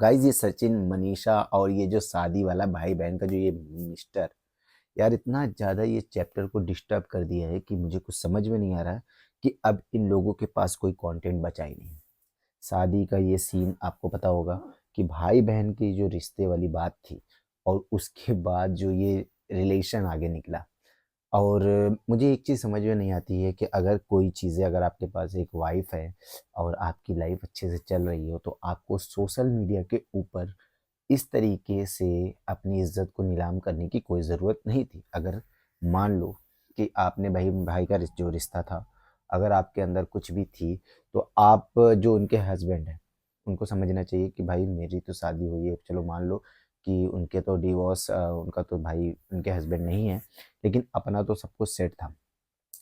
Guys ये सचिन मनीषा और ये जो शादी वाला भाई बहन का जो ये मिस्टर, यार इतना ज़्यादा ये चैप्टर को डिस्टर्ब कर दिया है कि मुझे कुछ समझ में नहीं आ रहा है कि अब इन लोगों के पास कोई कंटेंट बचा ही नहीं। शादी का ये सीन आपको पता होगा कि भाई बहन की जो रिश्ते वाली बात थी और उसके बाद जो ये रिलेशन आगे निकला। और मुझे एक चीज़ समझ में नहीं आती है कि अगर कोई चीज़ें, अगर आपके पास एक वाइफ है और आपकी लाइफ अच्छे से चल रही हो, तो आपको सोशल मीडिया के ऊपर इस तरीके से अपनी इज्जत को नीलाम करने की कोई ज़रूरत नहीं थी। अगर मान लो कि आपने भाई भाई का जो रिश्ता था, अगर आपके अंदर कुछ भी थी, तो आप जो उनके हस्बैंड हैं उनको समझना चाहिए कि भाई मेरी तो शादी हुई है। चलो मान लो कि उनके तो डिवोर्स, उनका तो भाई उनके हस्बैंड नहीं है, लेकिन अपना तो सब कुछ सेट था।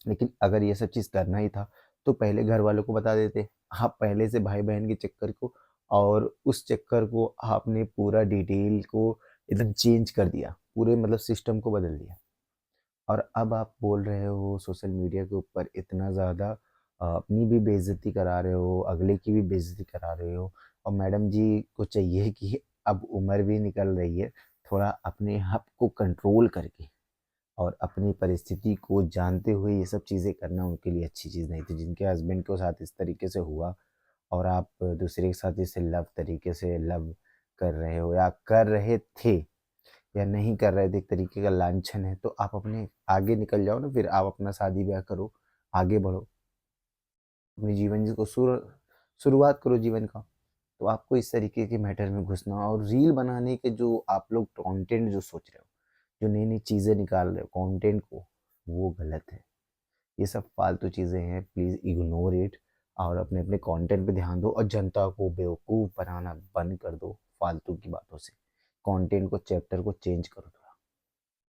लेकिन अगर ये सब चीज़ करना ही था तो पहले घर वालों को बता देते। आप पहले से भाई बहन के चक्कर को और उस चक्कर को आपने पूरा डिटेल को एकदम चेंज कर दिया, पूरे मतलब सिस्टम को बदल दिया। और अब आप बोल रहे हो सोशल मीडिया के ऊपर इतना ज़्यादा अपनी भी बेइज्जती करा रहे हो, अगले की भी बेइज्जती करा रहे हो। और मैडम जी को चाहिए कि अब उम्र भी निकल रही है, थोड़ा अपने आप को कंट्रोल करके और अपनी परिस्थिति को जानते हुए ये सब चीज़ें करना उनके लिए अच्छी चीज़ नहीं थी। जिनके हस्बैंड के साथ इस तरीके से हुआ और आप दूसरे के साथ इसे लव तरीके से लव कर रहे हो या कर रहे थे या नहीं कर रहे थे, एक तरीके का लांछन है, तो आप अपने आगे निकल जाओ ना। फिर आप अपना शादी ब्याह करो, आगे बढ़ो, अपने जीवन को शुरुआत करो जीवन का। तो आपको इस तरीके के मैटर में घुसना और रील बनाने के जो आप लोग कंटेंट जो सोच रहे हो, जो नई नई चीज़ें निकाल रहे हो कंटेंट को, वो गलत है। ये सब फालतू चीज़ें हैं, प्लीज़ इग्नोर इट और अपने अपने कंटेंट पे ध्यान दो और जनता को बेवकूफ़ बनाना बंद कर दो फालतू की बातों से। कंटेंट को, चैप्टर को चेंज करो।